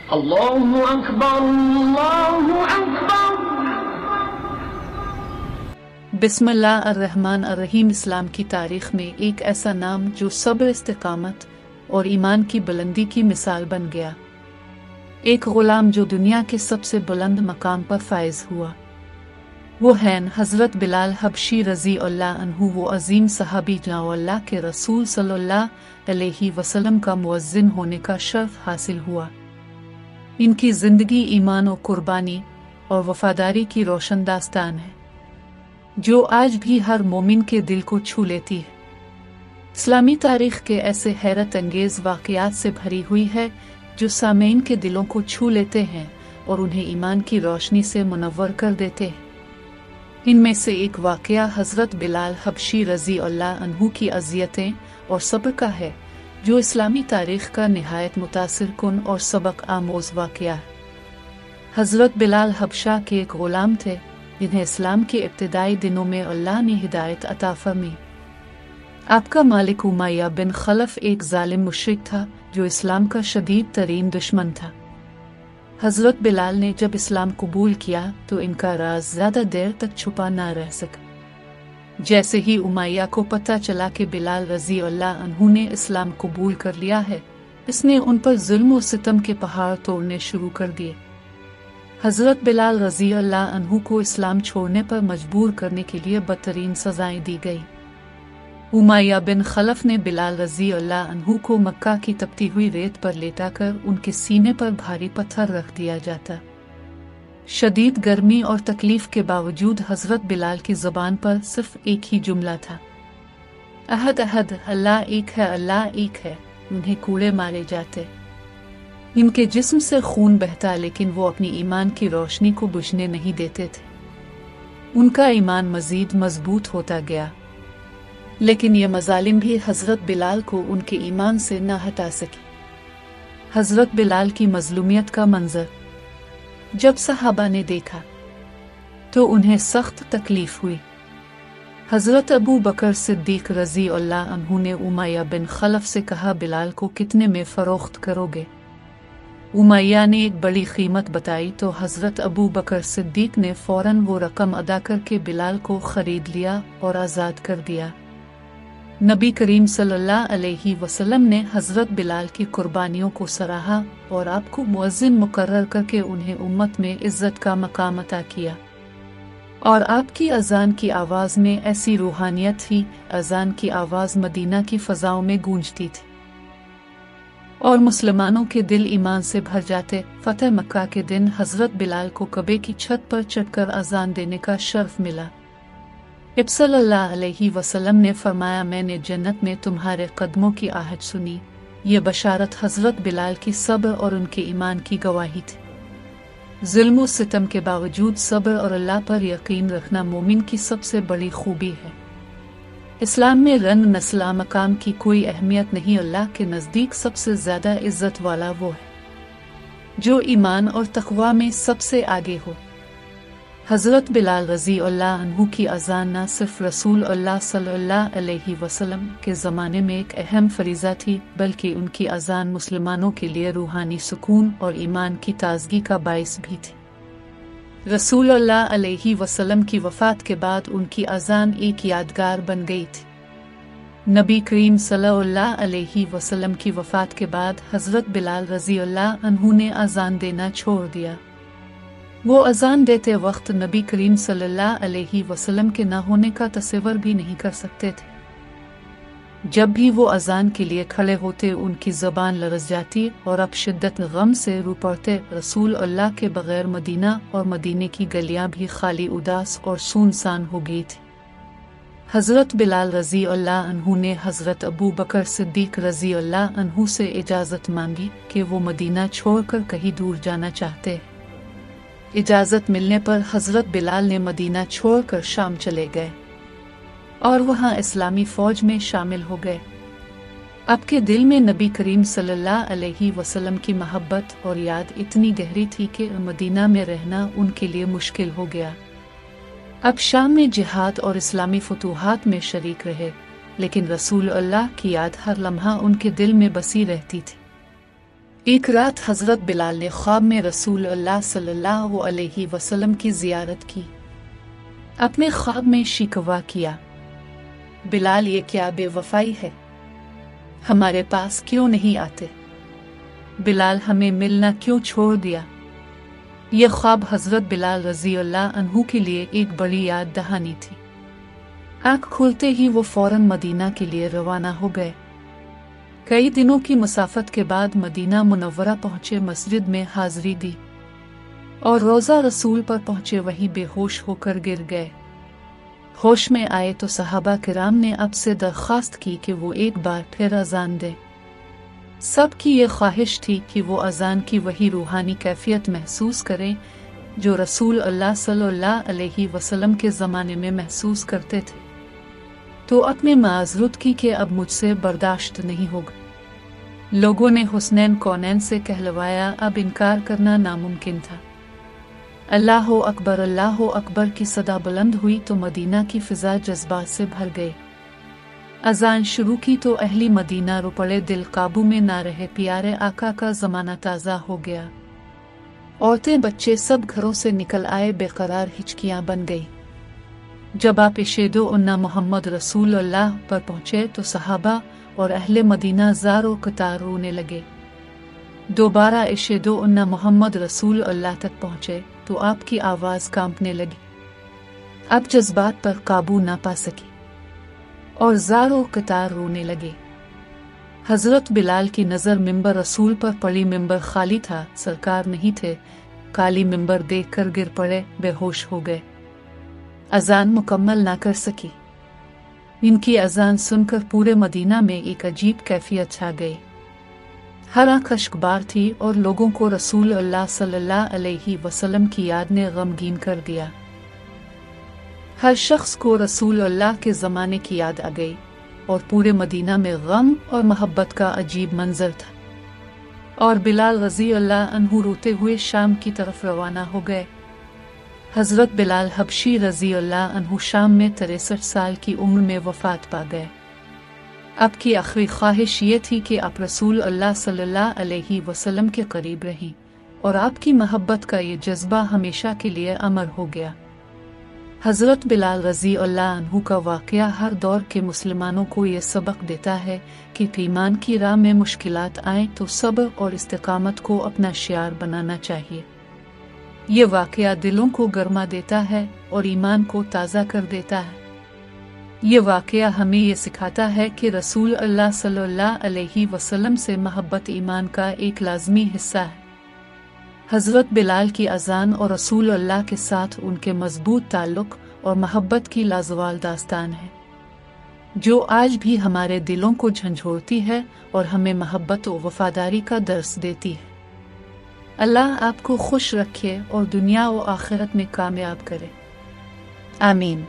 اللہ اکبر اللہ اکبر۔ بسم اللہ الرحمن الرحیم۔ اسلام کی تاریخ میں ایک ایسا نام جو صبر، استقامت اور ایمان کی بلندی کی مثال بن گیا، ایک غلام جو دنیا کے سب سے بلند مقام پر فائز ہوا، وہ ہیں حضرت بلال حبشی رضی اللہ عنہ۔ وہ عظیم صحابی جناب اللہ کے رسول صلی اللہ علیہ وسلم کا مؤذن ہونے کا شرف حاصل ہوا۔ ان کی زندگی ایمان و قربانی اور وفاداری کی روشن داستان ہے، جو آج بھی ہر مومن کے دل کو چھو لیتی ہے۔ اسلامی تاریخ کے ایسے حیرت انگیز واقعات سے بھری ہوئی ہے جو سامعین کے دلوں کو چھو لیتے ہیں اور انہیں ایمان کی روشنی سے منور کر دیتے ہیں۔ ان میں سے ایک واقعہ حضرت بلال حبشی رضی اللہ عنہ کی اذیتیں اور صبر کا ہے، جو اسلامی تاریخ کا نہایت متاثر کن اور سبق آموز واقعہ ہے۔ حضرت بلال حبشہ کے ایک غلام تھے جنہیں اسلام کے ابتدائی دنوں میں اللہ نے ہدایت عطا فرمائی۔ آپ کا مالک امیہ بن خلف ایک ظالم مشرک تھا جو اسلام کا شدید ترین دشمن تھا۔ حضرت بلال نے جب اسلام قبول کیا تو ان کا راز زیادہ دیر تک چھپا نہ رہ سکا۔ جیسے ہی امیہ کو پتہ چلا کہ بلال رضی اللہ عنہ نے اسلام قبول کر لیا ہے، اس نے ان پر ظلم و ستم کے پہاڑ توڑنے شروع کر دیے۔ حضرت بلال رضی اللہ عنہ کو اسلام چھوڑنے پر مجبور کرنے کے لیے بدترین سزائیں دی گئی۔ امیہ بن خلف نے بلال رضی اللہ عنہ کو مکہ کی تپتی ہوئی ریت پر لیٹا کر ان کے سینے پر بھاری پتھر رکھ دیا جاتا۔ شدید گرمی اور تکلیف کے باوجود حضرت بلال کی زبان پر صرف ایک ہی جملہ تھا، احد احد، اللہ ایک ہے، اللہ ایک ہے۔ انہیں کوڑے مارے جاتے، ان کے جسم سے خون بہتا، لیکن وہ اپنی ایمان کی روشنی کو بجھنے نہیں دیتے تھے۔ ان کا ایمان مزید مضبوط ہوتا گیا، لیکن یہ مظالم بھی حضرت بلال کو ان کے ایمان سے نہ ہٹا سکی۔ حضرت بلال کی مظلومیت کا منظر جب صحابہ نے دیکھا تو انہیں سخت تکلیف ہوئی۔ حضرت ابو بکر صدیق رضی اللہ عنہ نے امیہ بن خلف سے کہا، بلال کو کتنے میں فروخت کرو گے؟ امیہ نے ایک بڑی قیمت بتائی تو حضرت ابو بکر صدیق نے فوراً وہ رقم ادا کر کے بلال کو خرید لیا اور آزاد کر دیا۔ نبی کریم صلی اللہ علیہ وسلم نے حضرت بلال کی قربانیوں کو سراہا اور آپ کو مؤذن مقرر کر کے انہیں امت میں عزت کا مقام عطا کیا، اور آپ کی اذان کی آواز میں ایسی روحانیت تھی، اذان کی آواز مدینہ کی فضاؤں میں گونجتی تھی اور مسلمانوں کے دل ایمان سے بھر جاتے۔ فتح مکہ کے دن حضرت بلال کو کعبے کی چھت پر چڑھ کر اذان دینے کا شرف ملا۔ اب صلی اللہ علیہ وسلم نے فرمایا، میں نے جنت میں تمہارے قدموں کی آہٹ سنی۔ یہ بشارت حضرت بلال کی صبر اور ان کے ایمان کی گواہی تھی۔ ظلم و ستم کے باوجود صبر اور اللہ پر یقین رکھنا مومن کی سب سے بڑی خوبی ہے۔ اسلام میں رنگ، نسل، مقام کی کوئی اہمیت نہیں۔ اللہ کے نزدیک سب سے زیادہ عزت والا وہ ہے جو ایمان اور تقوی میں سب سے آگے ہو۔ حضرت بلال رضی اللہ عنہ کی اذان نہ صرف رسول اللہ صلی اللہ علیہ وسلم کے زمانے میں ایک اہم فریضہ تھی، بلکہ ان کی اذان مسلمانوں کے لیے روحانی سکون اور ایمان کی تازگی کا باعث بھی تھی۔ رسول اللہ علیہ وسلم کی وفات کے بعد ان کی اذان ایک یادگار بن گئی تھی۔ نبی کریم صلی اللہ علیہ وسلم کی وفات کے بعد حضرت بلال رضی اللہ عنہ نے اذان دینا چھوڑ دیا۔ وہ اذان دیتے وقت نبی کریم صلی اللہ علیہ وسلم کے نہ ہونے کا تصور بھی نہیں کر سکتے تھے۔ جب بھی وہ اذان کے لیے کھڑے ہوتے ان کی زبان لرز جاتی اور اب شدت غم سے رو پڑتے۔ رسول اللہ کے بغیر مدینہ اور مدینے کی گلیاں بھی خالی، اداس اور سنسان ہو گئی تھی۔ حضرت بلال رضی اللہ عنہ نے حضرت ابو بکر صدیق رضی اللہ عنہ سے اجازت مانگی کہ وہ مدینہ چھوڑ کر کہیں دور جانا چاہتے ہیں۔ اجازت ملنے پر حضرت بلال نے مدینہ چھوڑ کر شام چلے گئے اور وہاں اسلامی فوج میں شامل ہو گئے۔ اب کے دل میں نبی کریم صلی اللہ علیہ وسلم کی محبت اور یاد اتنی گہری تھی کہ مدینہ میں رہنا ان کے لیے مشکل ہو گیا۔ اب شام میں جہاد اور اسلامی فتوحات میں شریک رہے، لیکن رسول اللہ کی یاد ہر لمحہ ان کے دل میں بسی رہتی تھی۔ ایک رات حضرت بلال نے خواب میں رسول اللہ صلی اللہ علیہ وسلم کی زیارت کی۔ اپنے خواب میں شکوہ کیا، بلال یہ کیا بے وفائی ہے، ہمارے پاس کیوں نہیں آتے؟ بلال ہمیں ملنا کیوں چھوڑ دیا؟ یہ خواب حضرت بلال رضی اللہ عنہ کے لیے ایک بڑی یاد دہانی تھی۔ آنکھ کھولتے ہی وہ فوراً مدینہ کے لیے روانہ ہو گئے۔ کئی دنوں کی مسافت کے بعد مدینہ منورہ پہنچے، مسجد میں حاضری دی اور روضہ رسول پر پہنچے، وہیں بے ہوش ہو کر گر گئے۔ ہوش میں آئے تو صحابہ کرام نے اب سے درخواست کی کہ وہ ایک بار پھر اذان دے۔ سب کی یہ خواہش تھی کہ وہ اذان کی وہی روحانی کیفیت محسوس کریں جو رسول اللہ صلی اللہ علیہ وسلم کے زمانے میں محسوس کرتے تھے۔ تو اپنے معذرت کی کہ اب مجھ سے برداشت نہیں ہوگا۔ لوگوں نے حسنین کونین سے کہلوایا، اب انکار کرنا ناممکن تھا۔ اللہ اکبر کی صدا بلند ہوئی تو مدینہ کی فضا جذبات سے بھر گئی۔ اذان شروع کی تو اہلی مدینہ رو پڑے، دل قابو میں نہ رہے، پیارے آقا کا زمانہ تازہ ہو گیا۔ عورتیں بچے سب گھروں سے نکل آئے، بے قرار ہچکیاں بن گئی۔ جب آپ اشہدو ان محمد رسول اللہ پر پہنچے تو صحابہ اور اہل مدینہ زار و قطار رونے لگے۔ دوبارہ اشہدو ان محمد رسول اللہ تک پہنچے تو آپ کی آواز کانپنے لگی۔ اب جذبات پر قابو نہ پا سکی اور زار و قطار رونے لگے۔ حضرت بلال کی نظر ممبر رسول پر پڑی، ممبر خالی تھا، سرکار نہیں تھے۔ کالی ممبر دیکھ کر گر پڑے، بے ہوش ہو گئے، اذان مکمل نہ کر سکی۔ ان کی اذان سن کر پورے مدینہ میں ایک عجیب کیفیت چھا گئی۔ ہر آنکھ اشکبار تھی اور لوگوں کو رسول اللہ صلی اللہ علیہ وسلم کی یاد نے غمگین کر دیا۔ ہر شخص کو رسول اللہ کے زمانے کی یاد آ گئی اور پورے مدینہ میں غم اور محبت کا عجیب منظر تھا۔ اور بلال رضی اللہ عنہ روتے ہوئے شام کی طرف روانہ ہو گئے۔ حضرت بلال حبشی رضی اللہ عنہ شام میں 63 سال کی عمر میں وفات پا گئے۔ اب کی آخری خواہش یہ تھی کہ آپ رسول اللہ صلی اللہ علیہ وسلم کے قریب رہیں، اور آپ کی محبت کا یہ جذبہ ہمیشہ کے لیے امر ہو گیا۔ حضرت بلال رضی اللہ عنہ کا واقعہ ہر دور کے مسلمانوں کو یہ سبق دیتا ہے کہ ایمان کی راہ میں مشکلات آئیں تو صبر اور استقامت کو اپنا شعار بنانا چاہیے۔ یہ واقعہ دلوں کو گرما دیتا ہے اور ایمان کو تازہ کر دیتا ہے۔ یہ واقعہ ہمیں یہ سکھاتا ہے کہ رسول اللہ صلی اللہ علیہ وسلم سے محبت ایمان کا ایک لازمی حصہ ہے۔ حضرت بلال کی اذان اور رسول اللہ کے ساتھ ان کے مضبوط تعلق اور محبت کی لازوال داستان ہے، جو آج بھی ہمارے دلوں کو جھنجھوڑتی ہے اور ہمیں محبت و وفاداری کا درس دیتی ہے۔ اللہ آپ کو خوش رکھے اور دنیا و آخرت میں کامیاب کرے، آمین۔